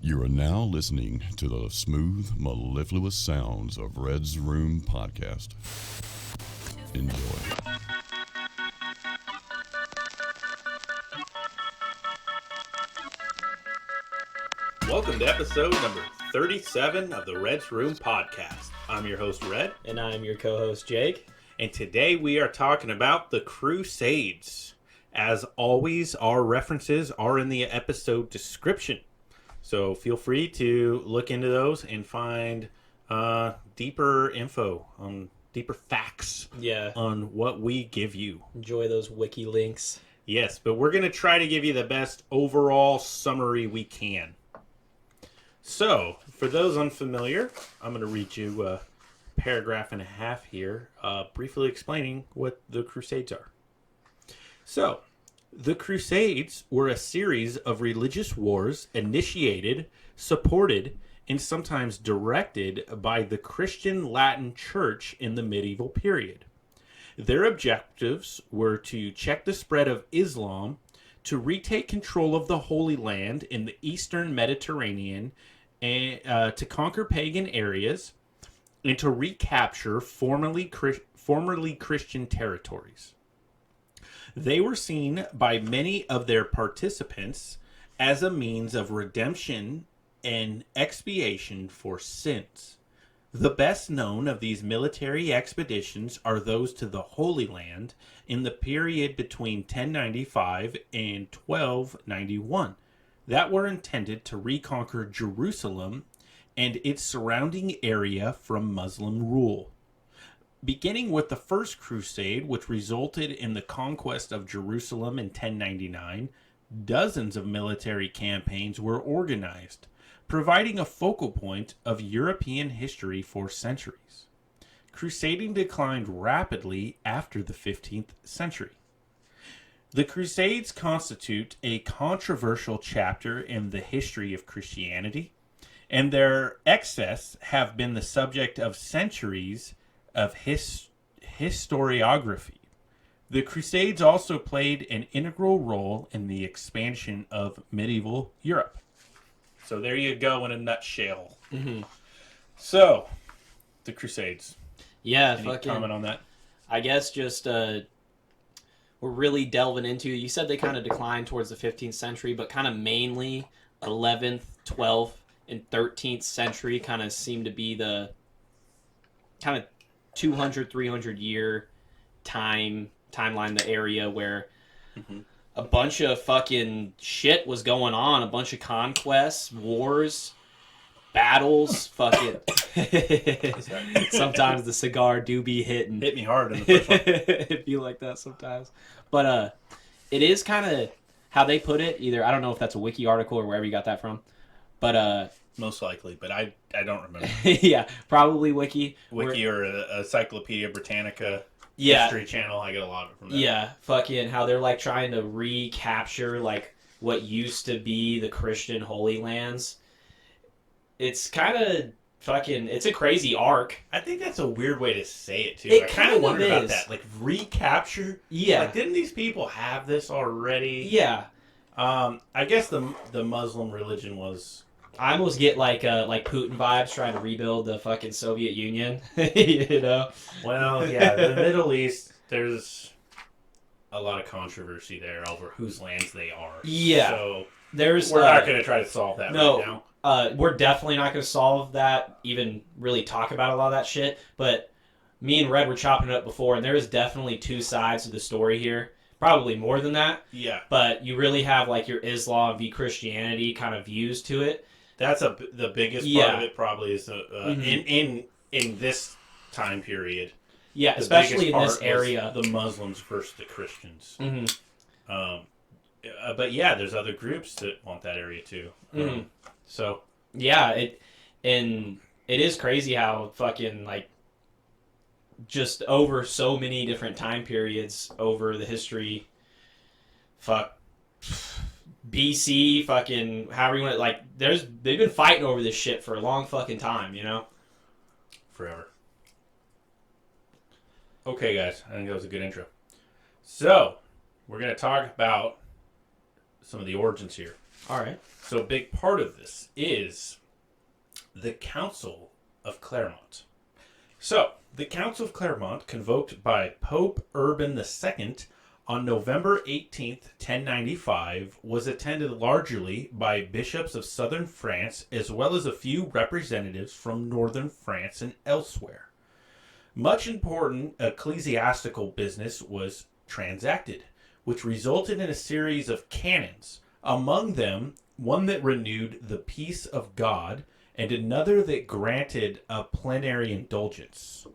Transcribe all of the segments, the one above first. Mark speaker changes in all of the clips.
Speaker 1: You are now listening to the smooth, mellifluous sounds of Red's Room Podcast. Enjoy.
Speaker 2: Welcome to episode number 37 of the Red's Room Podcast. I'm your host, Red.
Speaker 3: And I'm your co-host, Jake.
Speaker 2: And today we are talking about the Crusades. As always, our references are in the episode description. So feel free to look into those and find deeper info, deeper facts on what we give you.
Speaker 3: Enjoy those wiki links.
Speaker 2: Yes, but we're going to try to give you the best overall summary we can. So, for those unfamiliar, I'm going to read you a paragraph and a half here, briefly explaining what the Crusades are. So, the Crusades were a series of religious wars initiated, supported, and sometimes directed by the Christian Latin Church in the medieval period. Their objectives were to check the spread of Islam, to retake control of the Holy Land in the Eastern Mediterranean, and to conquer pagan areas, and to recapture formerly Christian territories. They were seen by many of their participants as a means of redemption and expiation for sins. The best known of these military expeditions are those to the Holy Land in the period between 1095 and 1291 that were intended to reconquer Jerusalem and its surrounding area from Muslim rule. Beginning with the First Crusade, which resulted in the conquest of Jerusalem in 1099, dozens of military campaigns were organized, providing a focal point of European history for centuries. Crusading declined rapidly after the 15th century. The Crusades constitute a controversial chapter in the history of Christianity, and their excess have been the subject of centuries of historiography. The Crusades also played an integral role in the expansion of medieval Europe. So there you go in a nutshell.
Speaker 3: Mm-hmm.
Speaker 2: So, the Crusades.
Speaker 3: Yeah,
Speaker 2: Any comment on that?
Speaker 3: I guess just we're really delving into. You said they kind of declined towards the 15th century, but kind of mainly 11th, 12th, and 13th century kind of seem to be the kind of 200, 300 year timeline, the area where a bunch of fucking shit was going on, a bunch of conquests, wars, battles, fucking. Sometimes the cigar do be hitting.
Speaker 2: Hit me hard in the first one.
Speaker 3: It be like that sometimes. But it is kind of how they put it. Either, I don't know if that's a wiki article or wherever you got that from. But
Speaker 2: most likely, but I don't remember.
Speaker 3: Yeah, probably wiki
Speaker 2: or Encyclopedia Britannica
Speaker 3: yeah.
Speaker 2: History Channel. I get a lot of it from that.
Speaker 3: Yeah, fucking how they're like trying to recapture like what used to be the Christian Holy Lands. It's kind of fucking, it's a crazy arc.
Speaker 2: I think that's a weird way to say it too.
Speaker 3: It
Speaker 2: I kind of wondered about that, like recapture.
Speaker 3: Yeah,
Speaker 2: like didn't these people have this already?
Speaker 3: Yeah.
Speaker 2: I guess the Muslim religion was.
Speaker 3: I almost get like Putin vibes trying to rebuild the fucking Soviet Union, you know?
Speaker 2: Well, yeah, the Middle East, there's a lot of controversy there over whose lands they are.
Speaker 3: Yeah.
Speaker 2: So
Speaker 3: we're
Speaker 2: not going to try to solve that right now.
Speaker 3: We're definitely not going to solve that, even really talk about a lot of that shit. But me and Red were chopping it up before, and there is definitely two sides to the story here. Probably more than that.
Speaker 2: Yeah.
Speaker 3: But you really have like your Islam v Christianity kind of views to it.
Speaker 2: That's the biggest part of it. Probably is in this time period.
Speaker 3: Yeah, especially in this area,
Speaker 2: the Muslims versus the Christians.
Speaker 3: Mm-hmm.
Speaker 2: But yeah, there's other groups that want that area too.
Speaker 3: Mm-hmm.
Speaker 2: So
Speaker 3: yeah, it is crazy how fucking like just over so many different time periods over the history. BC, fucking, however you want it, like, they've been fighting over this shit for a long fucking time, you know?
Speaker 2: Forever. Okay, guys, I think that was a good intro. So, we're going to talk about some of the origins here.
Speaker 3: All right.
Speaker 2: So a big part of this is the Council of Clermont. So, the Council of Clermont, convoked by Pope Urban II on November 18th, 1095, was attended largely by bishops of southern France as well as a few representatives from northern France and elsewhere. Much important ecclesiastical business was transacted, which resulted in a series of canons, among them one that renewed the peace of God and another that granted a plenary indulgence,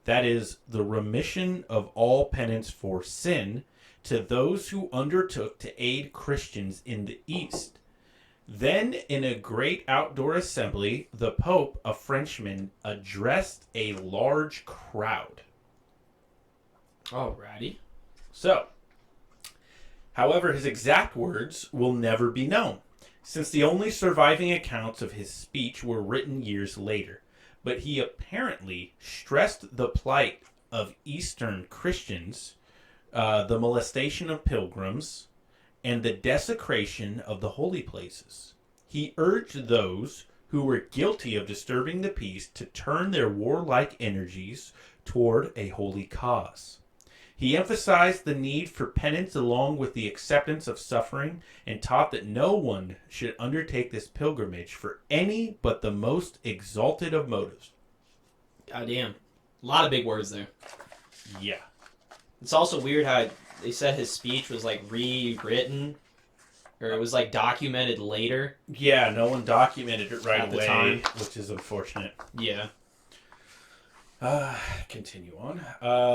Speaker 2: that is, the remission of all penance for sin to those who undertook to aid Christians in the East. Then, in a great outdoor assembly, the Pope, a Frenchman, addressed a large crowd.
Speaker 3: Alrighty.
Speaker 2: So, however, his exact words will never be known, since the only surviving accounts of his speech were written years later. But he apparently stressed the plight of Eastern Christians, the molestation of pilgrims, and the desecration of the holy places. He urged those who were guilty of disturbing the peace to turn their warlike energies toward a holy cause. He emphasized the need for penance along with the acceptance of suffering and taught that no one should undertake this pilgrimage for any but the most exalted of motives.
Speaker 3: Goddamn. A lot of big words there.
Speaker 2: Yeah.
Speaker 3: It's also weird how they said his speech was like rewritten, or it was like documented later.
Speaker 2: Yeah, no one documented it right
Speaker 3: At the
Speaker 2: away,
Speaker 3: time.
Speaker 2: which is unfortunate.
Speaker 3: Yeah.
Speaker 2: Continue on.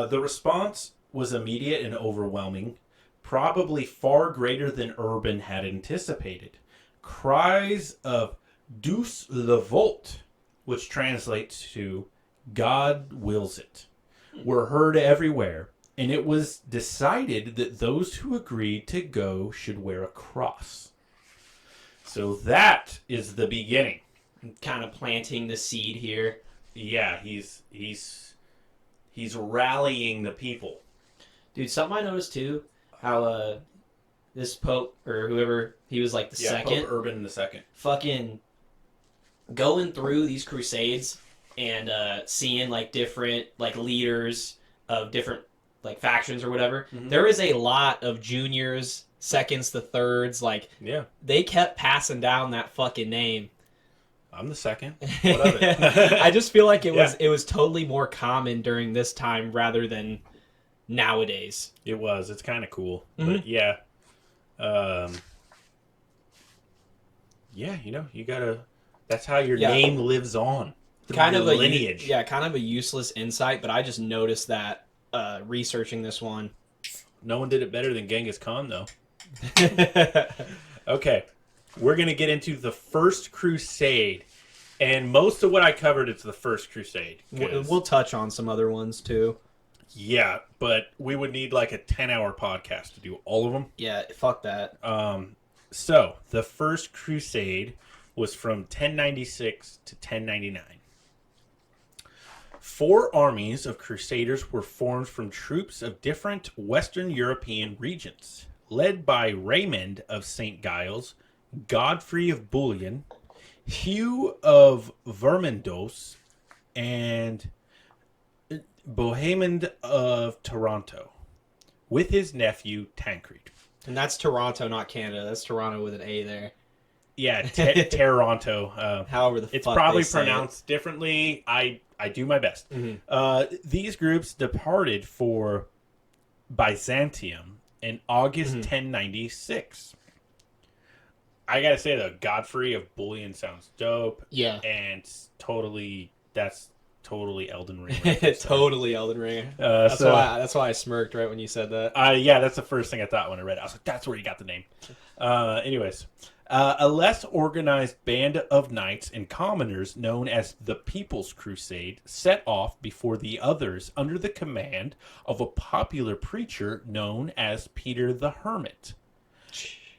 Speaker 2: The response was immediate and overwhelming, probably far greater than Urban had anticipated. Cries of "Douce le Volt," which translates to "God wills it," were heard everywhere, and it was decided that those who agreed to go should wear a cross. So that is the beginning.
Speaker 3: Kind of planting the seed here.
Speaker 2: Yeah, he's rallying the people.
Speaker 3: Dude, something I noticed too, how this Pope, or whoever, he was like the second.
Speaker 2: Pope Urban II.
Speaker 3: Fucking going through these crusades and seeing like different like leaders of different like factions or whatever.
Speaker 2: Mhm.
Speaker 3: There is a lot of juniors, seconds to thirds. Like
Speaker 2: Yeah,
Speaker 3: they kept passing down that fucking name.
Speaker 2: I'm the second. What of it?
Speaker 3: I just feel like it was totally more common during this time rather than nowadays.
Speaker 2: It was. It's kind of cool.
Speaker 3: Mhm.
Speaker 2: But yeah. Yeah, you gotta... That's how your
Speaker 3: Yeah.
Speaker 2: name lives on.
Speaker 3: Kind
Speaker 2: the
Speaker 3: of a
Speaker 2: lineage.
Speaker 3: kind of a useless insight, but I just noticed that researching this one.
Speaker 2: No one did it better than Genghis Khan, though. Okay. We're going to get into the First Crusade. And most of what I covered, it's the First Crusade. 'Cause-
Speaker 3: We'll touch on some other ones too.
Speaker 2: Yeah, but we would need like a 10-hour podcast to do all of them.
Speaker 3: Yeah, fuck that.
Speaker 2: So, the First Crusade was from 1096 to 1099. 4 armies of crusaders were formed from troops of different Western European regions, led by Raymond of St. Giles, Godfrey of Bouillon, Hugh of Vermandois, and Bohemond of Toronto, with his nephew Tancred.
Speaker 3: And that's Toronto, not Canada. That's Toronto with an A there.
Speaker 2: Yeah, Toronto.
Speaker 3: However the
Speaker 2: It's
Speaker 3: fuck
Speaker 2: probably
Speaker 3: they say it.
Speaker 2: pronounced differently. I do my best.
Speaker 3: Mhm.
Speaker 2: These groups departed for Byzantium in August
Speaker 3: Mhm.
Speaker 2: 1096. I gotta say though, Godfrey of Bouillon sounds dope,
Speaker 3: Yeah.
Speaker 2: and that's totally Elden Ring. Right there, so.
Speaker 3: Totally Elden Ring. That's why I smirked right when you said that.
Speaker 2: Yeah, that's the first thing I thought when I read it. I was like, that's where you got the name. Anyways, a less organized band of knights and commoners known as the People's Crusade set off before the others under the command of a popular preacher known as Peter the Hermit.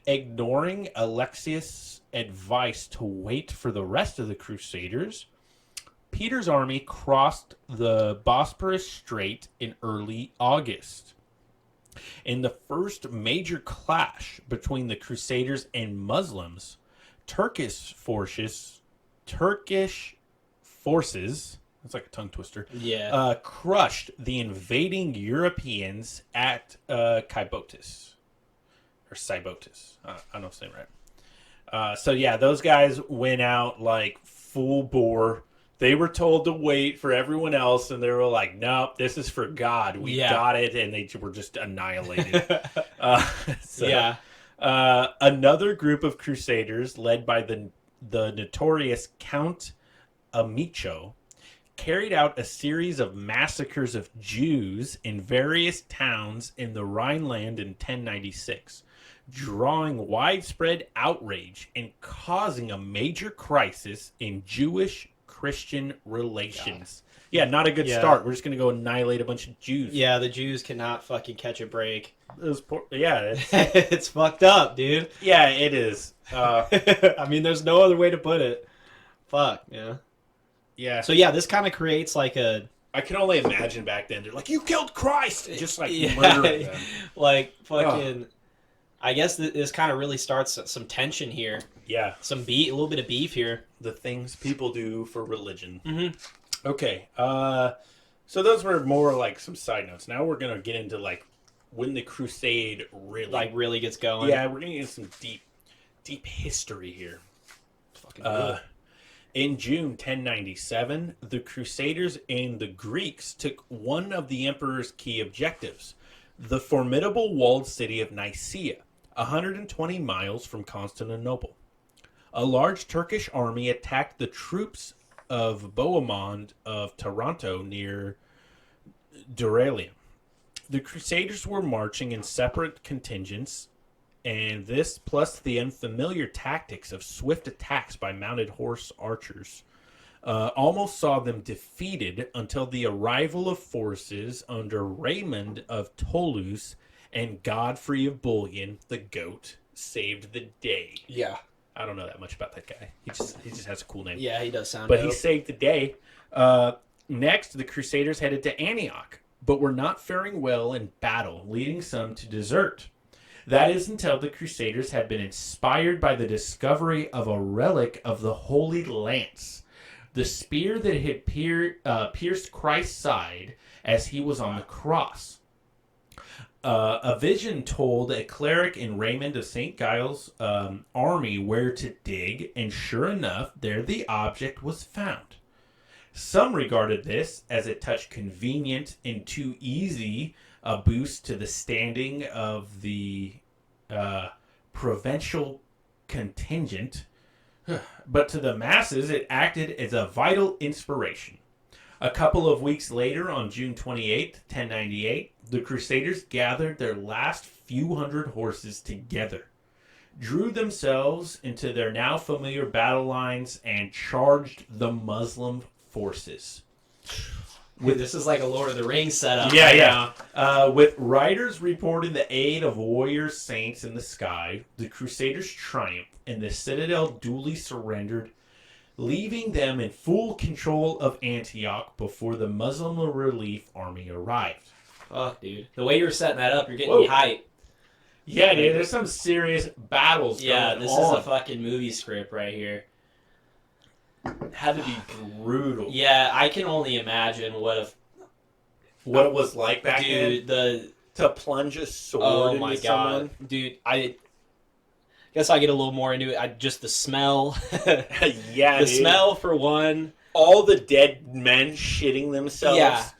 Speaker 2: Ignoring Alexius' advice to wait for the rest of the Crusaders, Peter's army crossed the Bosporus Strait in early August. In the first major clash between the Crusaders and Muslims, Turkish forces, that's like a tongue twister,
Speaker 3: Yeah.
Speaker 2: crushed the invading Europeans at Kybotis. Or Cybotis. I don't know if I'm saying right. So yeah, those guys went out like full bore. They were told to wait for everyone else, and they were like, nope, this is for God. We got it, and they were just annihilated.
Speaker 3: Yeah.
Speaker 2: Another group of crusaders, led by the notorious Count Amico, carried out a series of massacres of Jews in various towns in the Rhineland in 1096, drawing widespread outrage and causing a major crisis in Jewish-Christian relations. God. Yeah, not a good start. We're just going to go annihilate a bunch of Jews.
Speaker 3: Yeah, the Jews cannot fucking catch a break.
Speaker 2: It's
Speaker 3: fucked up, dude.
Speaker 2: Yeah, it is.
Speaker 3: I mean, there's no other way to put it. Fuck, yeah.
Speaker 2: Yeah.
Speaker 3: So, yeah, this kind of creates like a...
Speaker 2: I can only imagine back then. They're like, you killed Christ! Just like murdering them.
Speaker 3: Like, fucking... I guess this kind of really starts some tension here.
Speaker 2: Yeah.
Speaker 3: A little bit of beef here.
Speaker 2: The things people do for religion.
Speaker 3: Mm-hmm.
Speaker 2: Okay. So those were more like some side notes. Now we're going to get into like when the crusade
Speaker 3: really gets going.
Speaker 2: Yeah, we're going to get some deep history here.
Speaker 3: Fucking cool.
Speaker 2: In June 1097, the Crusaders and the Greeks took one of the emperor's key objectives, the formidable walled city of Nicaea, 120 miles from Constantinople. A large Turkish army attacked the troops of Bohemond of Taranto near Duralium. The Crusaders were marching in separate contingents, and this, plus the unfamiliar tactics of swift attacks by mounted horse archers, almost saw them defeated until the arrival of forces under Raymond of Toulouse and Godfrey of Bouillon, the Goat, saved the day.
Speaker 3: Yeah.
Speaker 2: I don't know that much about that guy. He just has a cool name.
Speaker 3: Yeah, he does sound
Speaker 2: But
Speaker 3: dope.
Speaker 2: he saved the day. Next, the Crusaders headed to Antioch, but were not faring well in battle, leading some to desert. That is until the Crusaders had been inspired by the discovery of a relic of the Holy Lance, the spear that had pierced Christ's side as he was on the cross. A vision told a cleric in Raymond of St. Giles' army where to dig, and sure enough, there the object was found. Some regarded this as a touch convenient and too easy a boost to the standing of the provincial contingent, but to the masses it acted as a vital inspiration. A couple of weeks later, on June 28, 1098, the Crusaders gathered their last few hundred horses together, drew themselves into their now familiar battle lines, and charged the Muslim forces.
Speaker 3: This is like a Lord of the Rings setup.
Speaker 2: Yeah. With riders reporting the aid of warrior saints in the sky, the Crusaders triumphed, and the citadel duly surrendered, leaving them in full control of Antioch before the Muslim relief army arrived.
Speaker 3: Fuck, dude. The way you're setting that up, you're getting me hyped.
Speaker 2: Yeah, dude, there's some serious battles going on.
Speaker 3: Yeah, this is a fucking movie script right here.
Speaker 2: Had to be brutal.
Speaker 3: Yeah, I can only imagine what it
Speaker 2: was like back then. To plunge a sword into someone.
Speaker 3: Dude, I guess I get a little more into it. Just the smell.
Speaker 2: Yeah,
Speaker 3: the smell for one.
Speaker 2: All the dead men shitting themselves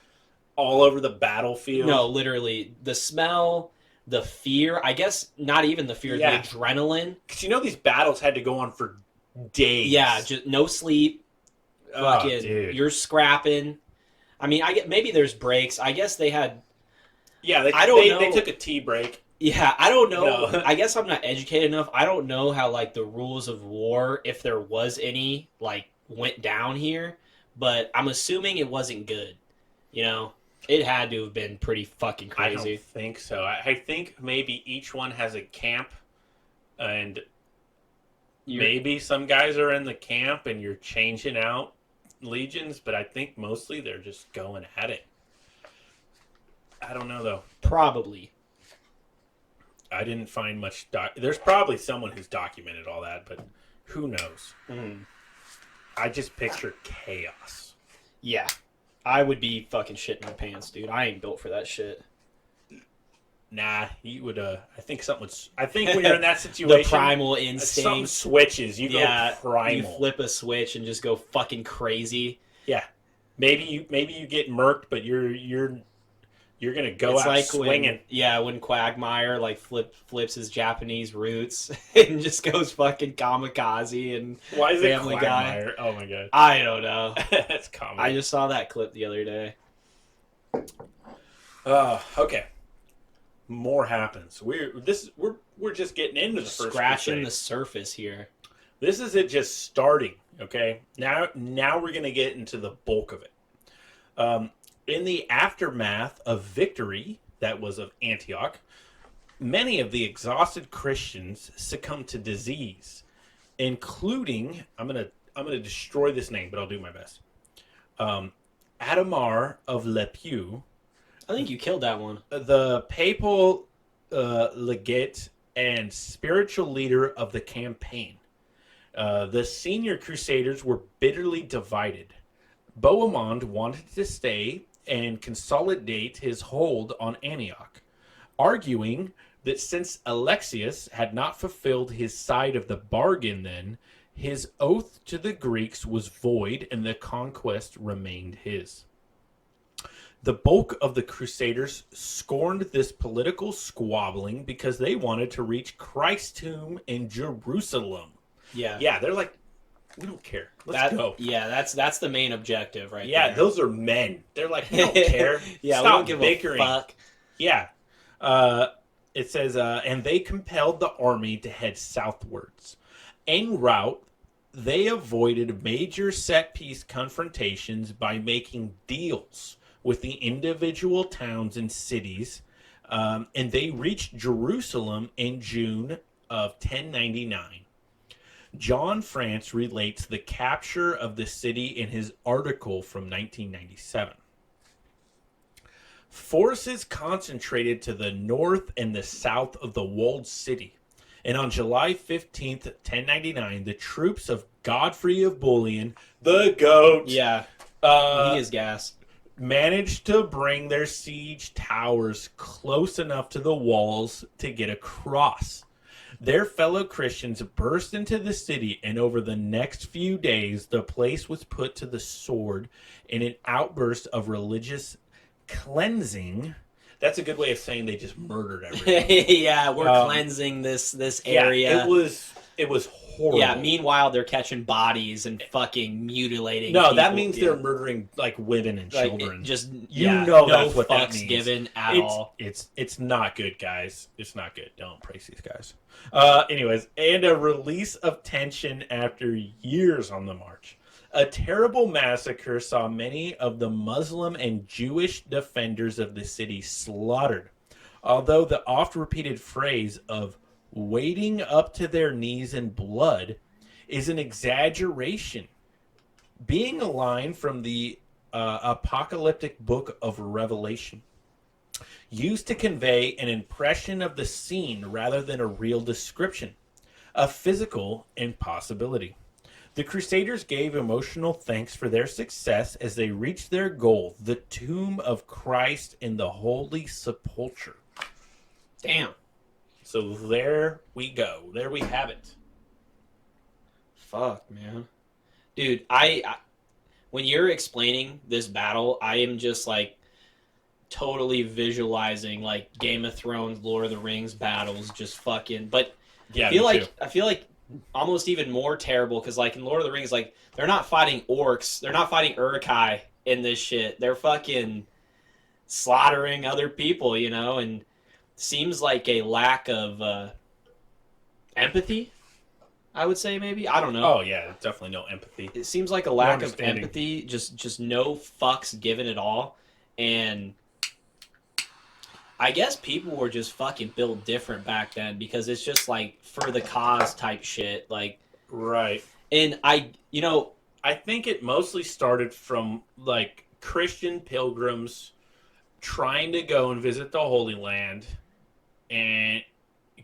Speaker 2: all over the battlefield.
Speaker 3: No, literally. The smell, the fear. I guess not even the fear, the adrenaline.
Speaker 2: Because these battles had to go on for days.
Speaker 3: Yeah, just no sleep. Fucking, you're scrapping. I mean, maybe there's breaks. I guess they had.
Speaker 2: Yeah,
Speaker 3: I don't know.
Speaker 2: They took a tea break.
Speaker 3: Yeah, I don't know. No. I guess I'm not educated enough. I don't know how like the rules of war, if there was any, like went down here. But I'm assuming it wasn't good. It had to have been pretty fucking crazy.
Speaker 2: I don't think so. I think maybe each one has a camp, and maybe some guys are in the camp and you're changing out legions, but I think mostly they're just going at it. I don't know, though.
Speaker 3: Probably.
Speaker 2: I didn't find much. There's probably someone who's documented all that, but who knows? I just picture chaos.
Speaker 3: Yeah. I would be fucking shitting my pants, dude. I ain't built for that shit.
Speaker 2: Nah, you would. I think something would. I think when you're in that situation,
Speaker 3: The primal
Speaker 2: something
Speaker 3: instinct.
Speaker 2: switches. You go primal.
Speaker 3: You flip a switch and just go fucking crazy.
Speaker 2: Yeah, maybe you get murked, but you're gonna go
Speaker 3: It's
Speaker 2: out
Speaker 3: like
Speaker 2: swinging.
Speaker 3: when Quagmire like flips his Japanese roots and just goes fucking kamikaze and
Speaker 2: Why is it
Speaker 3: Family Guy.
Speaker 2: Quagmire? Oh my god,
Speaker 3: I don't know.
Speaker 2: that's common.
Speaker 3: I just saw that clip the other day.
Speaker 2: Okay. More happens. We're just getting into the first
Speaker 3: Scratching
Speaker 2: crusade.
Speaker 3: the surface here.
Speaker 2: This is it just starting. Okay. Now we're gonna get into the bulk of it. In the aftermath of victory that was of Antioch, many of the exhausted Christians succumbed to disease, including I'm gonna destroy this name, but I'll do my best. Adamar of Lepieu,
Speaker 3: I think you killed that one.
Speaker 2: the papal legate and spiritual leader of the campaign. The senior crusaders were bitterly divided. Bohemond wanted to stay and consolidate his hold on Antioch, arguing that since Alexius had not fulfilled his side of the bargain then, his oath to the Greeks was void and the conquest remained his. The bulk of the Crusaders scorned this political squabbling because they wanted to reach Christ's tomb in Jerusalem.
Speaker 3: Yeah.
Speaker 2: Yeah, they're like, we don't care. Let's go.
Speaker 3: Yeah, that's the main objective right
Speaker 2: Yeah,
Speaker 3: there.
Speaker 2: those are men. They're like, we don't care.
Speaker 3: Yeah,
Speaker 2: Stop
Speaker 3: we don't give
Speaker 2: bickering.
Speaker 3: a fuck.
Speaker 2: Yeah. It says, and they compelled the army to head southwards. En route, they avoided major set-piece confrontations by making deals with the individual towns and cities, and they reached Jerusalem in June of 1099. John France relates the capture of the city in his article from 1997. Forces concentrated to the north and the south of the walled city, and on July 15th, 1099, the troops of Godfrey of Bouillon, the GOAT,
Speaker 3: Yeah, he is gas.
Speaker 2: managed to bring their siege towers close enough to the walls to get across. Their fellow Christians burst into the city, and over the next few days, the place was put to the sword in an outburst of religious cleansing. That's a good way of saying they just murdered everyone.
Speaker 3: Yeah, we're cleansing this area.
Speaker 2: Yeah, it was horrible.
Speaker 3: Yeah, meanwhile they're catching bodies and fucking mutilating
Speaker 2: No,
Speaker 3: people.
Speaker 2: that means
Speaker 3: Yeah.
Speaker 2: they're murdering like women and
Speaker 3: Like,
Speaker 2: children.
Speaker 3: no
Speaker 2: that's what that
Speaker 3: fucks
Speaker 2: means.
Speaker 3: given at
Speaker 2: it's,
Speaker 3: all.
Speaker 2: It's not good, guys. It's not good. Don't praise these guys. Anyways, and a release of tension after years on the march. A terrible massacre saw many of the Muslim and Jewish defenders of the city slaughtered. Although the oft-repeated phrase of wading up to their knees in blood is an exaggeration, being a line from the apocalyptic book of Revelation, used to convey an impression of the scene rather than a real description, a physical impossibility. The Crusaders gave emotional thanks for their success as they reached their goal, the tomb of Christ in the Holy Sepulchre.
Speaker 3: Damn.
Speaker 2: So there we go. There we have it.
Speaker 3: Fuck, man. Dude, I when you're explaining this battle, I am just like totally visualizing like Game of Thrones, Lord of the Rings battles, just fucking. But
Speaker 2: Yeah,
Speaker 3: I feel like almost even more terrible because like in Lord of the Rings, like they're not fighting orcs, they're not fighting Uruk-hai in this shit. They're fucking slaughtering other people, you know, and seems like a lack of empathy. I would say maybe. I don't know.
Speaker 2: Oh yeah, definitely no empathy.
Speaker 3: It seems like a lack of
Speaker 2: understanding.
Speaker 3: empathy, just no fucks given at all. And I guess people were just fucking built different back then because it's just like for the cause type shit. Like,
Speaker 2: Right.
Speaker 3: and I
Speaker 2: think it mostly started from like Christian pilgrims trying to go and visit the Holy Land, and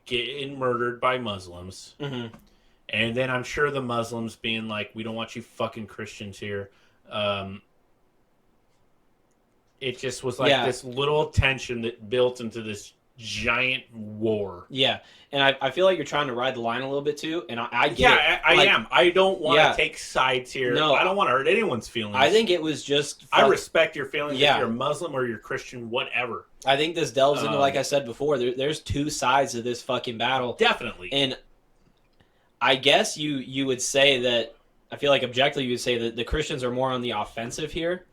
Speaker 2: getting murdered by Muslims.
Speaker 3: Mm-hmm.
Speaker 2: And then I'm sure the Muslims being like, we don't want you fucking Christians here. It just was like this little tension that built into this giant war.
Speaker 3: Yeah, and I feel like you're trying to ride the line a little bit too, and I get it.
Speaker 2: I am. I don't want to take sides here.
Speaker 3: No,
Speaker 2: I don't want to hurt anyone's feelings.
Speaker 3: I think it was just...
Speaker 2: I respect your feelings if you're Muslim or you're Christian, whatever.
Speaker 3: I think this delves into, like I said before, there's two sides of this fucking battle.
Speaker 2: Definitely.
Speaker 3: And I guess you would say that, I feel like objectively you would say that the Christians are more on the offensive here.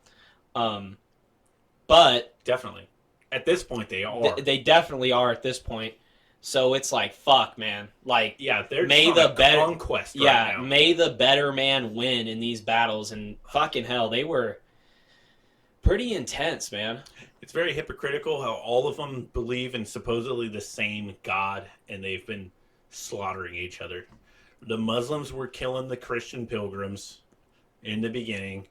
Speaker 3: But...
Speaker 2: Definitely. At this point, they are.
Speaker 3: They definitely are at this point. So it's like, fuck, man. Like,
Speaker 2: they're
Speaker 3: may the better
Speaker 2: conquest right now.
Speaker 3: May the better man win in these battles. And fucking hell, they were pretty intense, man.
Speaker 2: It's very hypocritical how all of them believe in supposedly the same God, and they've been slaughtering each other. The Muslims were killing the Christian pilgrims in the beginning.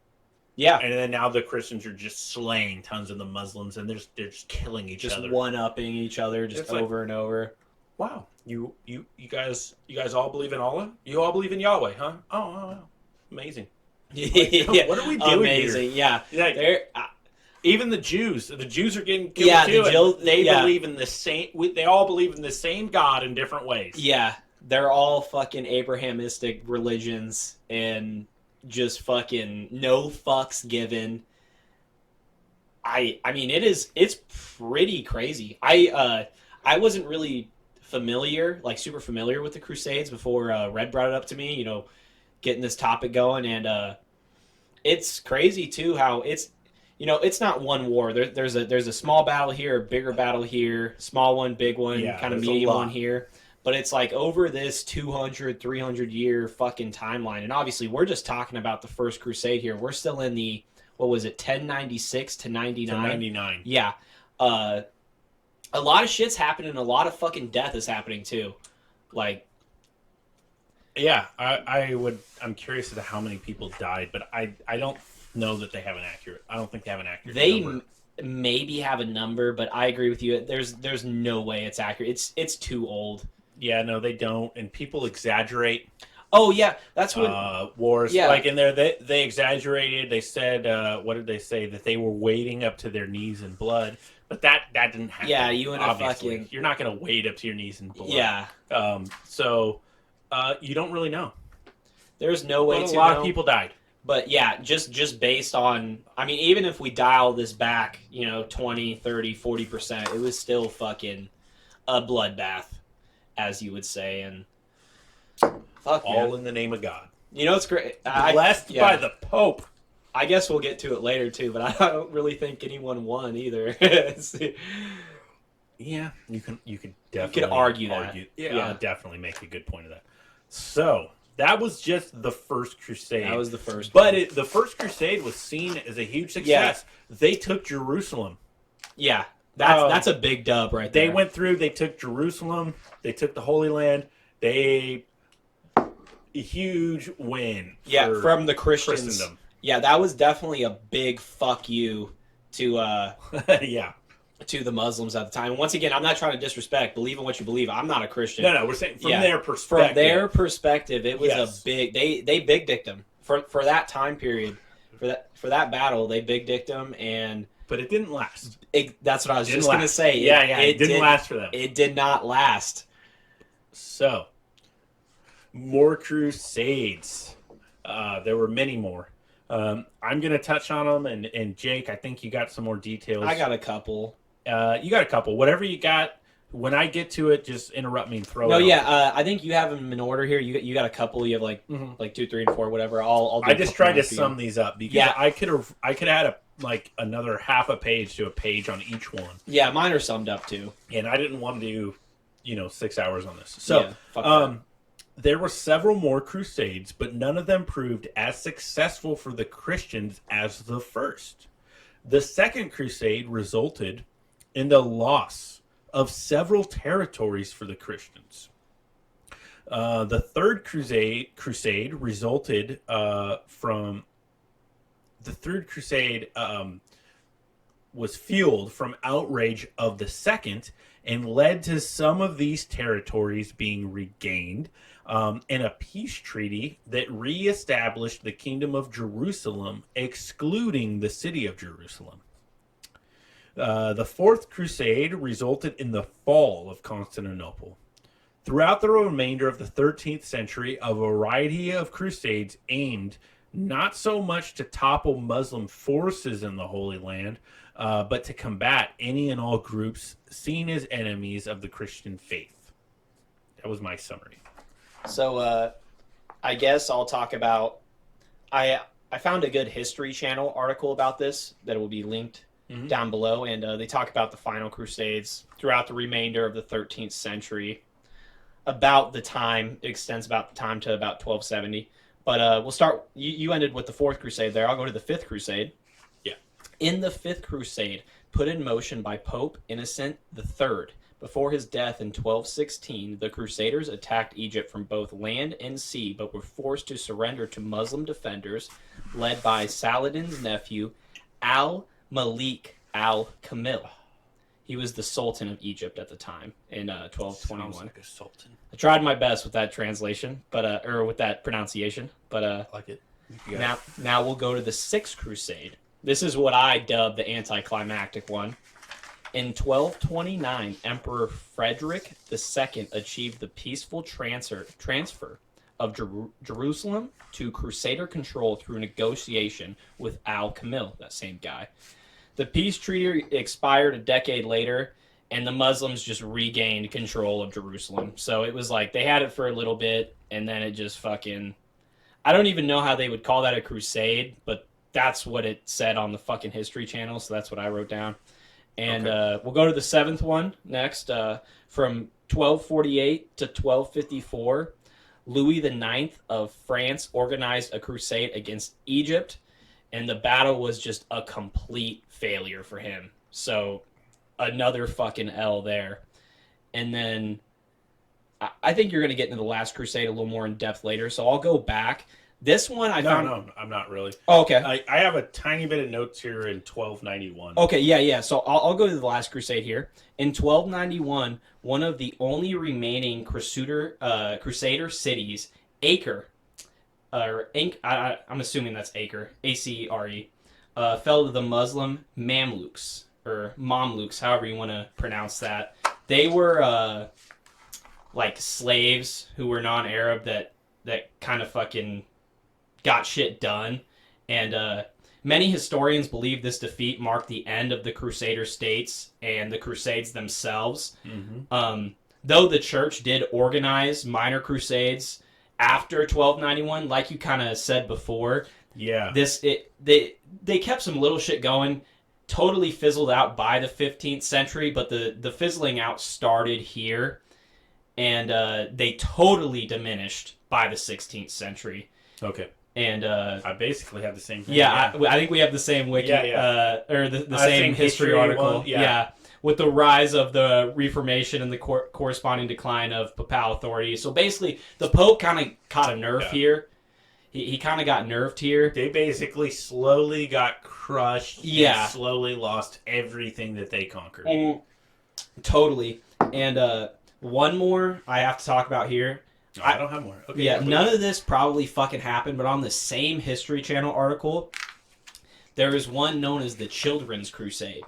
Speaker 3: Yeah.
Speaker 2: And then now the Christians are just slaying tons of the Muslims, and they're just killing each other.
Speaker 3: Just one-upping each other just over and over.
Speaker 2: Wow. You guys all believe in Allah? You all believe in Yahweh, huh? Oh. Amazing.
Speaker 3: Yeah.
Speaker 2: What are we doing
Speaker 3: Amazing,
Speaker 2: here?
Speaker 3: yeah.
Speaker 2: Even the Jews are getting killed too. They believe in the same. They all believe in the same God in different ways.
Speaker 3: Yeah. They're all fucking Abrahamistic religions, and... just fucking no fucks given. I mean, it's pretty crazy. I wasn't really super familiar with the Crusades before Red brought it up to me, getting this topic going, and it's crazy too how it's not one war. There's a small battle here, a bigger battle here, small one, big one, kind of medium one here. But it's like over this 200, 300 year fucking timeline. And obviously we're just talking about the first crusade here. We're still in the, 1096 to 99?
Speaker 2: To 99.
Speaker 3: Yeah. A lot of shit's happening. A lot of fucking death is happening too. Like.
Speaker 2: Yeah, I'm curious as to how many people died, but I don't know that they have an accurate. I don't think they have an accurate number.
Speaker 3: Maybe have a number, but I agree with you. There's no way it's accurate. It's too old.
Speaker 2: Yeah, no, they don't, and people exaggerate.
Speaker 3: Oh yeah, that's what
Speaker 2: wars. Yeah, like in there, they exaggerated. They said, what did they say? That they were wading up to their knees in blood, but that didn't happen.
Speaker 3: Yeah, you're
Speaker 2: not going to wade up to your knees in blood.
Speaker 3: Yeah.
Speaker 2: So you don't really know.
Speaker 3: There's no way to know.
Speaker 2: A lot of people died.
Speaker 3: But yeah, just based on, I mean, even if we dial this back, 20, 30, 40%, it was still fucking a bloodbath, as you would say, and fuck,
Speaker 2: all
Speaker 3: man.
Speaker 2: In the name of God.
Speaker 3: It's great.
Speaker 2: Blessed by the Pope.
Speaker 3: I guess we'll get to it later too, but I don't really think anyone won either.
Speaker 2: Yeah, you could definitely
Speaker 3: you could argue that.
Speaker 2: Yeah, definitely make a good point of that. So that was just the first crusade.
Speaker 3: That was the first,
Speaker 2: but the first crusade was seen as a huge success. Yeah. They took Jerusalem.
Speaker 3: Yeah. That's a big dub right there.
Speaker 2: They went through, they took Jerusalem, they took the Holy Land, a huge win
Speaker 3: from the Christians.
Speaker 2: Christendom.
Speaker 3: Yeah, that was definitely a big fuck you to to the Muslims at the time. And once again, I'm not trying to disrespect, believe in what you believe. I'm not a Christian.
Speaker 2: No, we're saying from their perspective.
Speaker 3: From their perspective, it was a big they big dicked them. For that time period, for that battle, they big dicked them, and
Speaker 2: but it didn't last.
Speaker 3: That's what I was just going to say.
Speaker 2: It didn't last for them.
Speaker 3: It did not last.
Speaker 2: So, more Crusades. There were many more. I'm going to touch on them, and Jake, I think you got some more details.
Speaker 3: I got a couple.
Speaker 2: You got a couple. Whatever you got, when I get to it, just interrupt me and throw it.
Speaker 3: No, yeah, I think you have them in order here. You got a couple. You have like 2, 3, and 4, whatever. I'll do
Speaker 2: I just tried to sum these up because I could add another half a page to a page on each one.
Speaker 3: Yeah, mine are summed up too.
Speaker 2: And I didn't want to do 6 hours on this. So there were several more crusades, but none of them proved as successful for the Christians as the first. The second crusade resulted in the loss of several territories for the Christians. The third crusade resulted from... The third crusade was fueled from outrage of the second and led to some of these territories being regained in a peace treaty that reestablished the Kingdom of Jerusalem, excluding the city of Jerusalem. The Fourth Crusade resulted in the fall of Constantinople. Throughout the remainder of the 13th century, a variety of crusades aimed not so much to topple Muslim forces in the Holy Land, but to combat any and all groups seen as enemies of the Christian faith. That was my summary.
Speaker 3: So, I guess I'll talk about. I found a good History Channel article about this that will be linked down below, and they talk about the final Crusades throughout the remainder of the 13th century. About the time, it extends about the time to about 1270. But we'll start. You ended with the Fourth Crusade there. I'll go to the Fifth Crusade.
Speaker 2: Yeah.
Speaker 3: In the Fifth Crusade, put in motion by Pope Innocent III, before his death in 1216, the Crusaders attacked Egypt from both land and sea, but were forced to surrender to Muslim defenders led by Saladin's nephew, Al-Malik al-Kamil. He was the Sultan of Egypt at the time in 1221.
Speaker 2: Sounds like a sultan.
Speaker 3: I tried my best with that translation, but or with that pronunciation. But
Speaker 2: I like it.
Speaker 3: now we'll go to the Sixth Crusade. This is what I dub the anticlimactic one. In 1229, Emperor Frederick II achieved the peaceful transfer of Jerusalem to Crusader control through negotiation with Al-Kamil, that same guy. The peace treaty expired a decade later, and the Muslims just regained control of Jerusalem. So it was like they had it for a little bit, and then it just fucking... I don't even know how they would call that a crusade, but that's what it said on the fucking History Channel, so that's what I wrote down. And we'll go to the seventh one next. From 1248 to 1254, Louis IX of France organized a crusade against Egypt, and the battle was just a complete failure for him. So another fucking L there. And then I think you're going to get into the Last Crusade a little more in depth later, so I'll go back. This one I found...
Speaker 2: No, I'm not really.
Speaker 3: Oh, okay.
Speaker 2: I have a tiny bit of notes here in 1291.
Speaker 3: Okay, yeah. So I'll go to the Last Crusade here. In 1291, one of the only remaining Crusader cities, Acre, I'm assuming that's Acre, A-C-R-E, fell to the Muslim Mamluks, or Mamluks, however you want to pronounce that. They were like slaves who were non-Arab that kind of fucking got shit done. And many historians believe this defeat marked the end of the Crusader states and the Crusades themselves. Mm-hmm. Though the church did organize minor crusades after 1291, like you kind of said before, they kept some little shit going. Totally fizzled out by the 15th century, but the fizzling out started here, and they totally diminished by the 16th century.
Speaker 2: Okay.
Speaker 3: And
Speaker 2: I basically have the same thing.
Speaker 3: Yeah. I think we have the same wiki, or the same history article.
Speaker 2: One, yeah.
Speaker 3: With the rise of the Reformation and the corresponding decline of papal authority. So basically, the Pope kind of caught a nerve here. He kind of got nerfed here.
Speaker 2: They basically slowly got crushed.
Speaker 3: Yeah.
Speaker 2: And slowly lost everything that they conquered.
Speaker 3: Totally. And one more I have to talk about here.
Speaker 2: No, I don't have more. Okay,
Speaker 3: yeah, none of this probably fucking happened, but on the same History Channel article, there is one known as the Children's Crusade.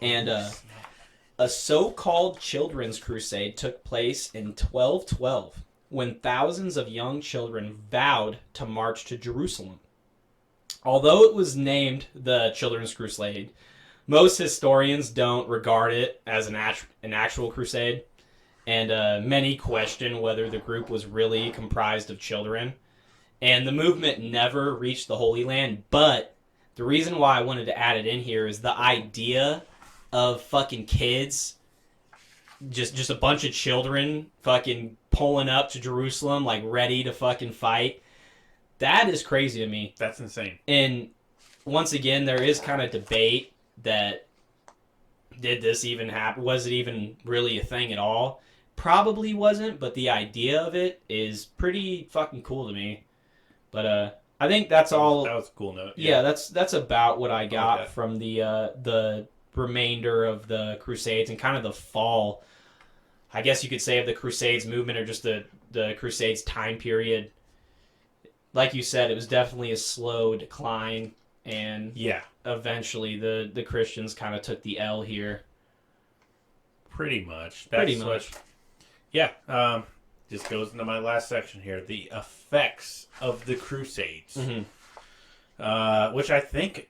Speaker 3: And a so-called Children's Crusade took place in 1212, when thousands of young children vowed to march to Jerusalem. Although it was named the Children's Crusade, most historians don't regard it as an actual crusade. And many question whether the group was really comprised of children. And the movement never reached the Holy Land. But the reason why I wanted to add it in here is the idea of fucking kids, just a bunch of children fucking pulling up to Jerusalem, like ready to fucking fight. That is crazy to me.
Speaker 2: That's insane.
Speaker 3: And once again, there is kind of debate that did this even happen? Was it even really a thing at all? Probably wasn't, but the idea of it is pretty fucking cool to me. But I think that's all.
Speaker 2: That was a cool note.
Speaker 3: Yeah, that's about what I got from the remainder of the Crusades and kind of the fall, I guess you could say, of the Crusades movement, or just the Crusades time period. Like you said, it was definitely a slow decline, and
Speaker 2: Yeah,
Speaker 3: eventually the Christians kind of took the L here.
Speaker 2: pretty much.
Speaker 3: Pretty much.
Speaker 2: Yeah. Just goes into my last section here. The effects of the Crusades.
Speaker 3: Mm-hmm.
Speaker 2: Which I think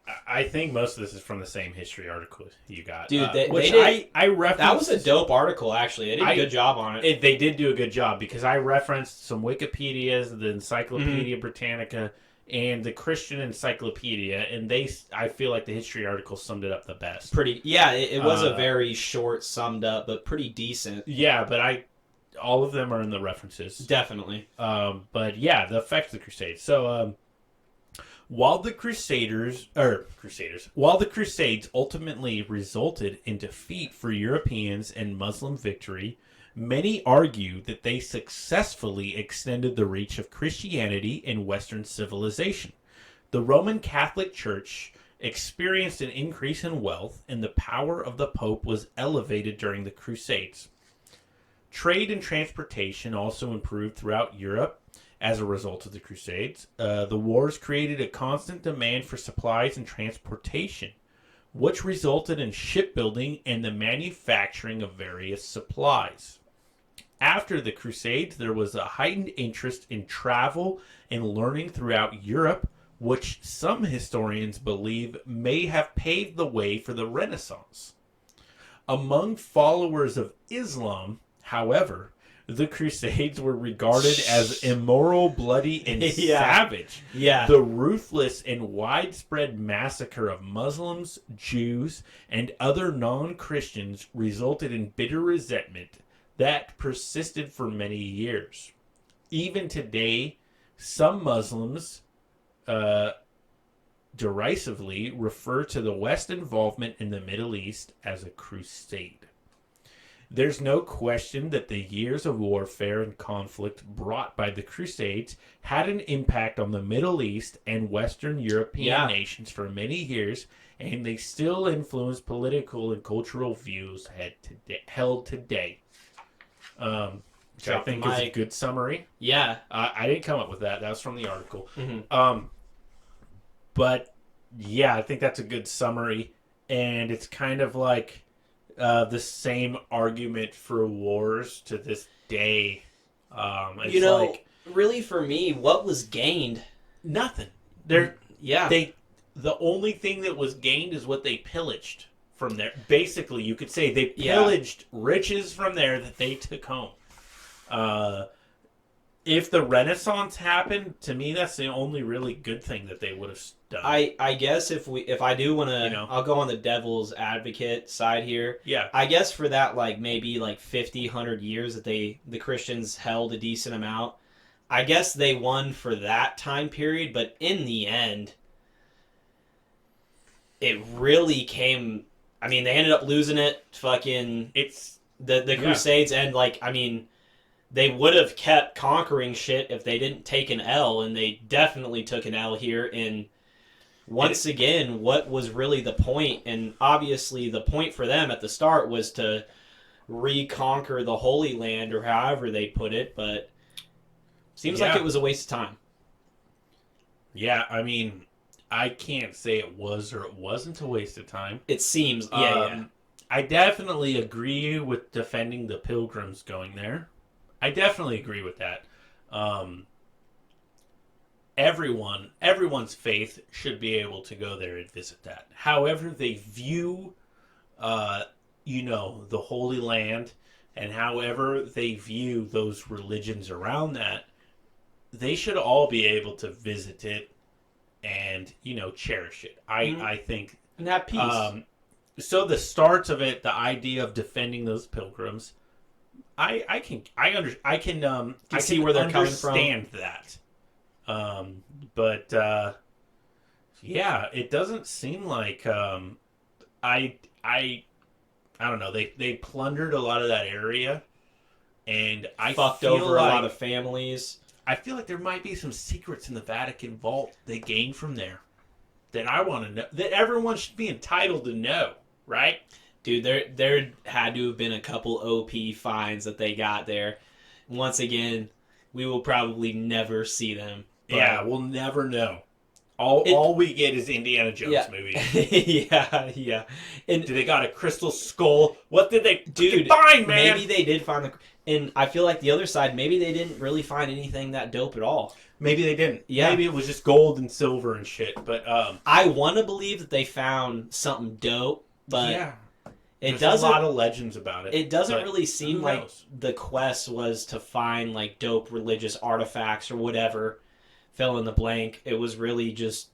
Speaker 2: most of this is from the same history article you got.
Speaker 3: Dude,
Speaker 2: which
Speaker 3: they did,
Speaker 2: I referenced.
Speaker 3: that was a dope article, actually. They did a good job on it.
Speaker 2: They did do a good job, because I referenced some Wikipedias, the Encyclopedia Britannica, and the Christian Encyclopedia, and I feel like the history article summed it up the best.
Speaker 3: It was a very short, summed up, but pretty decent.
Speaker 2: Yeah, but all of them are in the references.
Speaker 3: Definitely.
Speaker 2: But yeah, the effects of the Crusades. So, while the Crusades ultimately resulted in defeat for Europeans and Muslim victory, many argue that they successfully extended the reach of Christianity in Western civilization. The Roman Catholic Church experienced an increase in wealth, and the power of the Pope was elevated during the Crusades. Trade and transportation also improved throughout Europe as a result of the Crusades. The wars created a constant demand for supplies and transportation, which resulted in shipbuilding and the manufacturing of various supplies. After the Crusades, there was a heightened interest in travel and learning throughout Europe, which some historians believe may have paved the way for the Renaissance. Among followers of Islam, however, the Crusades were regarded as immoral, bloody, and savage.
Speaker 3: Yeah.
Speaker 2: The ruthless and widespread massacre of Muslims, Jews, and other non-Christians resulted in bitter resentment that persisted for many years. Even today, some Muslims derisively refer to the West's involvement in the Middle East as a crusade. There's no question that the years of warfare and conflict brought by the Crusades had an impact on the Middle East and Western European nations for many years, and they still influence political and cultural views held today. Which I think is a good summary.
Speaker 3: Yeah.
Speaker 2: I didn't come up with that. That was from the article.
Speaker 3: Mm-hmm.
Speaker 2: But, yeah, I think that's a good summary, and it's kind of like the same argument for wars to this day. It's
Speaker 3: really for me, what was gained?
Speaker 2: Nothing.
Speaker 3: The
Speaker 2: only thing that was gained is what they pillaged from there. Basically, you could say they pillaged riches from there that they took home. If the Renaissance happened, to me, that's the only really good thing that they would have done.
Speaker 3: I guess if I do want to, I'll go on the devil's advocate side here.
Speaker 2: Yeah.
Speaker 3: I guess for that, maybe 50, 100 years that the Christians held a decent amount, I guess they won for that time period, but in the end, it really came, they ended up losing it. It's the Crusades, and they would have kept conquering shit if they didn't take an L, and they definitely took an L here. And once again, what was really the point? And obviously the point for them at the start was to reconquer the Holy Land, or however they put it, but seems like it was a waste of time.
Speaker 2: Yeah, I can't say it was or it wasn't a waste of time.
Speaker 3: It seems,
Speaker 2: I definitely agree with defending the pilgrims going there. I definitely agree with that. Everyone's faith should be able to go there and visit that. However they view, the Holy Land, and however they view those religions around that, they should all be able to visit it and, cherish it. I think.
Speaker 3: And have peace.
Speaker 2: So the start of it, the idea of defending those pilgrims, I can
Speaker 3: see where they're coming from.
Speaker 2: Understand that. But it doesn't seem like I don't know. They plundered a lot of that area, and I
Speaker 3: fucked over a lot of families.
Speaker 2: I feel like there might be some secrets in the Vatican vault they gained from there that I want to know, that everyone should be entitled to know. right?
Speaker 3: Dude, there had to have been a couple OP finds that they got there. Once again, we will probably never see them.
Speaker 2: Yeah, we'll never know. All we get is Indiana Jones movies.
Speaker 3: yeah. And
Speaker 2: Do they got a crystal skull? What did they
Speaker 3: dude
Speaker 2: find, man?
Speaker 3: Maybe they did find the. And I feel like the other side, maybe they didn't really find anything that dope at all.
Speaker 2: Maybe they didn't.
Speaker 3: Yeah.
Speaker 2: Maybe it was just gold and silver and shit. But
Speaker 3: I want to believe that they found something dope, but
Speaker 2: yeah,
Speaker 3: it
Speaker 2: there's
Speaker 3: doesn't.
Speaker 2: a lot of legends about it.
Speaker 3: It doesn't
Speaker 2: but
Speaker 3: really seem
Speaker 2: who
Speaker 3: like
Speaker 2: knows?
Speaker 3: the quest was to find like dope religious artifacts or whatever. Fill in the blank. It was really just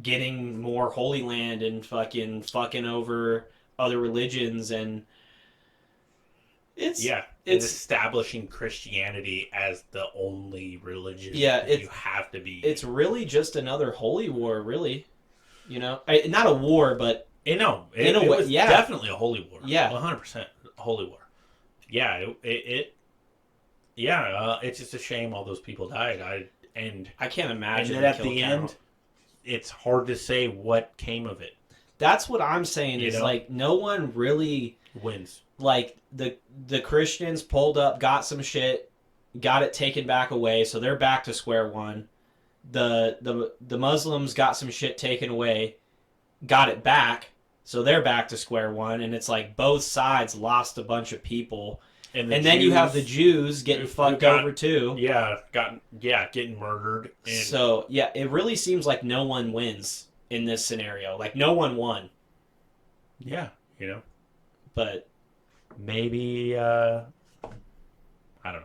Speaker 3: getting more Holy Land and fucking over other religions, and it's
Speaker 2: it's establishing Christianity as the only religion.
Speaker 3: Yeah,
Speaker 2: that you have to be.
Speaker 3: it's really just another holy war, really. You know, not a war, but
Speaker 2: in a
Speaker 3: way,
Speaker 2: was
Speaker 3: yeah.
Speaker 2: definitely a holy war.
Speaker 3: Yeah.
Speaker 2: 100% a holy war. Yeah, it's just a shame all those people died.
Speaker 3: I can't imagine.
Speaker 2: And then at the end, it's hard to say what came of it.
Speaker 3: That's what I'm saying. Is like no one really
Speaker 2: wins.
Speaker 3: Like the Christians pulled up, got some shit, got it taken back away, so they're back to square one. The Muslims got some shit taken away, got it back, so they're back to square one. And it's like both sides lost a bunch of people. And then you have the Jews getting fucked over too.
Speaker 2: Yeah, getting murdered. And
Speaker 3: so yeah, it really seems like no one wins in this scenario. Like no one won.
Speaker 2: Yeah,
Speaker 3: But
Speaker 2: maybe I don't know.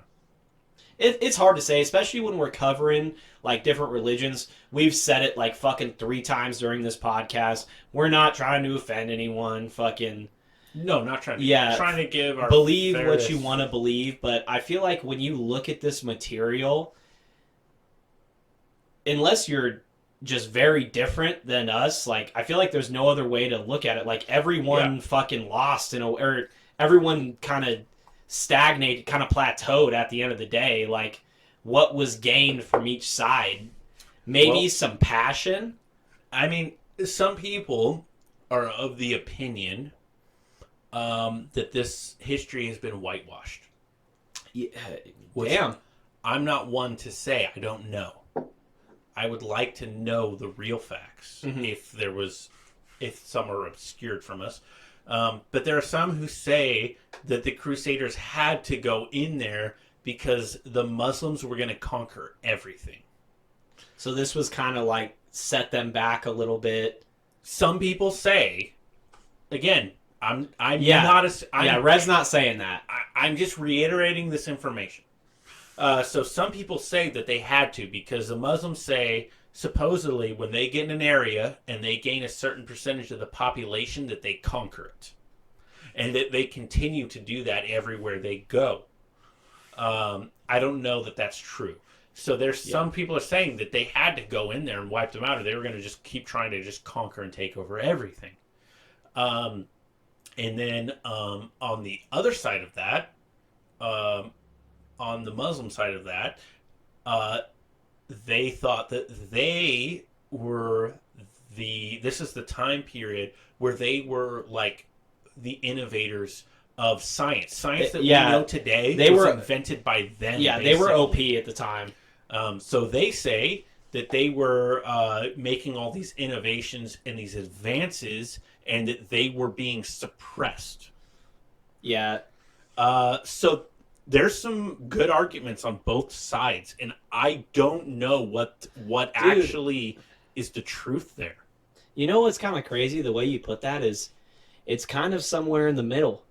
Speaker 3: It's hard to say, especially when we're covering like different religions. We've said it like fucking 3 times during this podcast. We're not trying to offend anyone. Fucking.
Speaker 2: No, not trying to.
Speaker 3: Yeah,
Speaker 2: trying to give our
Speaker 3: believe
Speaker 2: fairest.
Speaker 3: what you want to believe, but I feel like when you look at this material, unless you're just very different than us, like I feel like there's no other way to look at it. Like everyone fucking lost or everyone kind of stagnated, kind of plateaued at the end of the day. Like what was gained from each side? Maybe some passion.
Speaker 2: I mean, some people are of the opinion that this history has been whitewashed.
Speaker 3: Yeah,
Speaker 2: Which
Speaker 3: damn.
Speaker 2: I'm not one to say. I don't know. I would like to know the real facts if some are obscured from us. But there are some who say that the Crusaders had to go in there because the Muslims were going to conquer everything.
Speaker 3: So this was kind of like set them back a little bit.
Speaker 2: Some people say, again, I'm
Speaker 3: Red's not saying that.
Speaker 2: I'm just reiterating this information. So some people say that they had to because the Muslims say supposedly when they get in an area and they gain a certain percentage of the population that they conquer it. And that they continue to do that everywhere they go. I don't know that that's true. So there's some people are saying that they had to go in there and wipe them out or they were going to just keep trying to just conquer and take over everything. And then on the other side of that, on the Muslim side of that, they thought that they were this is the time period where they were like the innovators of science. Science that we know today was invented by them.
Speaker 3: Yeah,
Speaker 2: basically.
Speaker 3: they were OP at the time.
Speaker 2: So they say that they were making all these innovations and these advances and that they were being suppressed.
Speaker 3: Yeah.
Speaker 2: So there's some good arguments on both sides, and I don't know what actually is the truth there.
Speaker 3: You know what's kind of crazy? The way you put that is, it's kind of somewhere in the middle.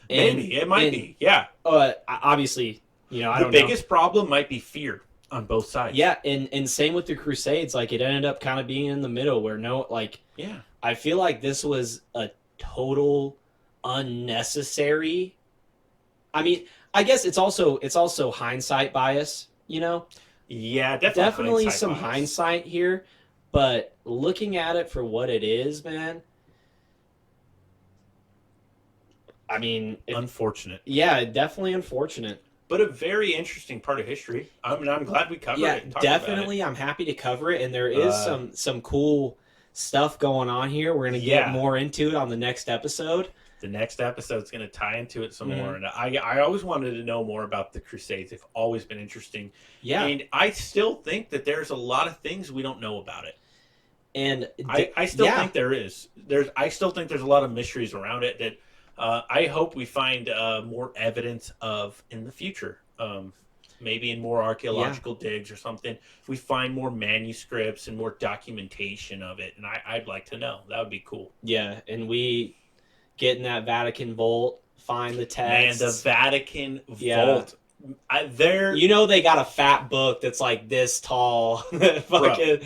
Speaker 2: Maybe it might be, yeah.
Speaker 3: Obviously, I don't know.
Speaker 2: The biggest problem might be fear on both sides.
Speaker 3: Yeah, and same with the Crusades. Like it ended up kind of being in the middle, where I feel like this was a total unnecessary. I mean, I guess it's also hindsight bias,
Speaker 2: Yeah,
Speaker 3: definitely some hindsight here, but looking at it for what it is, man. I mean,
Speaker 2: unfortunate.
Speaker 3: Yeah, definitely unfortunate.
Speaker 2: But a very interesting part of history. I mean, I'm glad we covered it.
Speaker 3: Yeah, definitely. I'm happy to cover it, and there is some cool stuff going on here. We're gonna get more into it on the next episode.
Speaker 2: The next episode's going to tie into it some
Speaker 3: Mm-hmm.
Speaker 2: more. And I always wanted to know more about the Crusades. They've always been interesting.
Speaker 3: Yeah.
Speaker 2: And I still think that there's a lot of things we don't know about it.
Speaker 3: And
Speaker 2: I still think there is. I still think there's a lot of mysteries around it that I hope we find more evidence of in the future. Maybe in more archaeological digs or something. If we find more manuscripts and more documentation of it. And I'd like to know. That would be cool.
Speaker 3: Yeah, and we get in that Vatican vault, find the text.
Speaker 2: Man, the Vatican vault.
Speaker 3: You know they got a fat book that's like this tall. Fucking,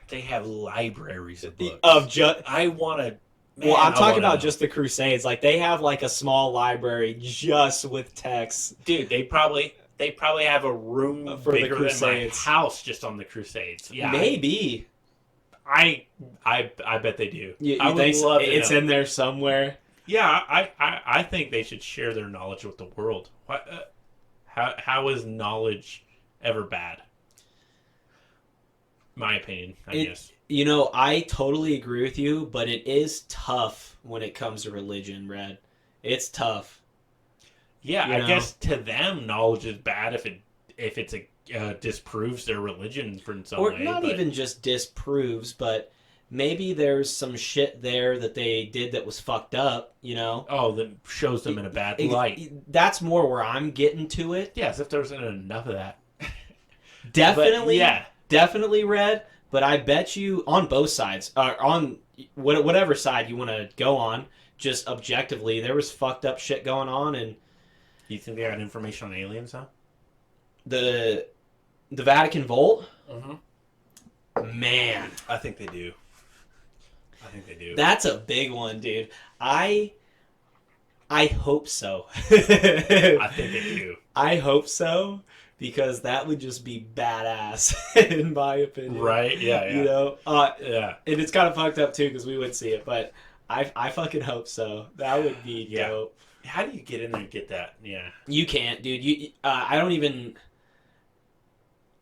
Speaker 2: they have libraries of books.
Speaker 3: I
Speaker 2: want to.
Speaker 3: Well, I'm talking about just the Crusades. Like they have like a small library just with texts.
Speaker 2: Dude, they probably have a room
Speaker 3: for
Speaker 2: bigger
Speaker 3: the Crusades.
Speaker 2: Than my house just on the Crusades. Yeah,
Speaker 3: maybe.
Speaker 2: I bet they do.
Speaker 3: You
Speaker 2: I would
Speaker 3: think
Speaker 2: love to
Speaker 3: it's
Speaker 2: know.
Speaker 3: in there somewhere?
Speaker 2: Yeah, I think they should share their knowledge with the world. How is knowledge ever bad? My opinion, I guess.
Speaker 3: You know, I totally agree with you, but it is tough when it comes to religion, Red. It's tough.
Speaker 2: Yeah, I guess to them, knowledge is bad if it disproves their religion in some way.
Speaker 3: Or not even just disproves, but maybe there's some shit there that they did that was fucked up, you know?
Speaker 2: Oh, that shows them in a bad light.
Speaker 3: That's more where I'm getting to it.
Speaker 2: Yeah, as if there wasn't enough of that.
Speaker 3: Definitely,
Speaker 2: but,
Speaker 3: definitely, Red. But I bet you on both sides, on whatever side you want to go on, just objectively, there was fucked up shit going on. And
Speaker 2: you think they had information on aliens, huh?
Speaker 3: The Vatican vault?
Speaker 2: Mm-hmm.
Speaker 3: Man.
Speaker 2: I think they do.
Speaker 3: That's a big one, dude. I hope so.
Speaker 2: I think they do.
Speaker 3: I hope so, because that would just be badass, in my opinion.
Speaker 2: Right? Yeah.
Speaker 3: You know?
Speaker 2: Yeah.
Speaker 3: And it's kind of fucked up, too, because we would see it, but I fucking hope so. That would be dope.
Speaker 2: How do you get in there and get that? Yeah.
Speaker 3: You can't, dude. I don't even...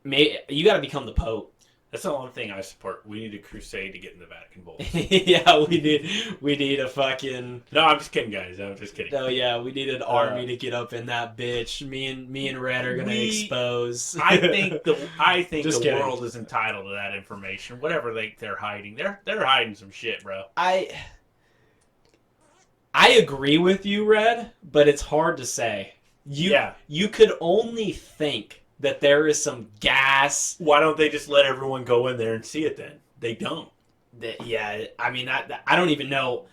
Speaker 3: You got to become the Pope.
Speaker 2: That's the one thing I support. We need a crusade to get in the Vatican vault.
Speaker 3: Yeah, we need a fucking...
Speaker 2: No, I'm just kidding, guys. I'm just kidding.
Speaker 3: Oh yeah, we need an army to get up in that bitch. Me and Red are gonna expose.
Speaker 2: I think the
Speaker 3: kidding.
Speaker 2: world is entitled to that information. Whatever they're hiding, they're hiding some shit, bro.
Speaker 3: I agree with you, Red, but it's hard to say. You could only think that there is some gas.
Speaker 2: Why don't they just let everyone go in there and see it then? They don't.
Speaker 3: I mean, I don't even know.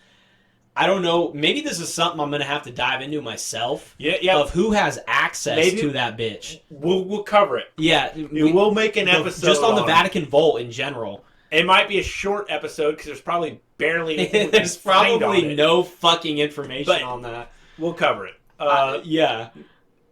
Speaker 3: I don't know. Maybe this is something I'm going to have to dive into myself.
Speaker 2: Yeah.
Speaker 3: Of who has access to that bitch.
Speaker 2: We'll cover it.
Speaker 3: Yeah.
Speaker 2: We'll make an episode
Speaker 3: just on the Vatican vault in general.
Speaker 2: It might be a short episode because there's probably barely anything
Speaker 3: there's probably no fucking information on that.
Speaker 2: We'll cover it.
Speaker 3: Yeah.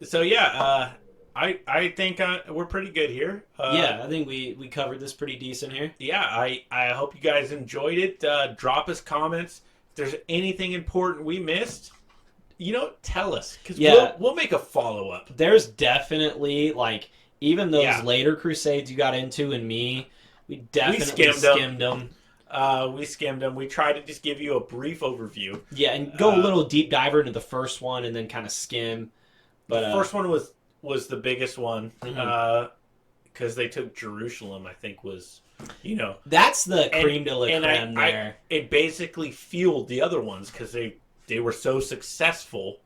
Speaker 2: So yeah, I think we're pretty good here.
Speaker 3: I think we covered this pretty decent here.
Speaker 2: Yeah, I hope you guys enjoyed it. Drop us comments. If there's anything important we missed, tell us. Because we'll make a follow-up.
Speaker 3: There's definitely, even those later Crusades you got into and me, we definitely skimmed them.
Speaker 2: We skimmed them. We tried to just give you a brief overview.
Speaker 3: Yeah, and go a little deep diver into the first one and then kind of skim. But
Speaker 2: the first one was the biggest one because they took Jerusalem. I think was
Speaker 3: that's the creme de la creme there.
Speaker 2: It basically fueled the other ones because they were so successful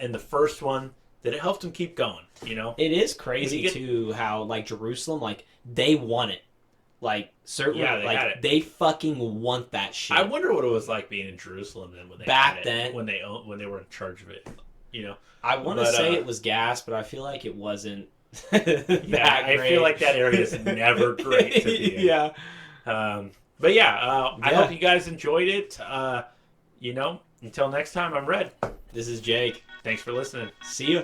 Speaker 2: in the first one that it helped them keep going.
Speaker 3: It is crazy too how Jerusalem they want it. Certainly, they fucking want that shit.
Speaker 2: I wonder what it was like being in Jerusalem then when they were in charge of it.
Speaker 3: I want to say it was gas, but I feel like it wasn't.
Speaker 2: I feel like that area is never great to be in.
Speaker 3: Yeah.
Speaker 2: But I hope you guys enjoyed it. Until next time, I'm Red.
Speaker 3: This is Jake.
Speaker 2: Thanks for listening.
Speaker 3: See ya.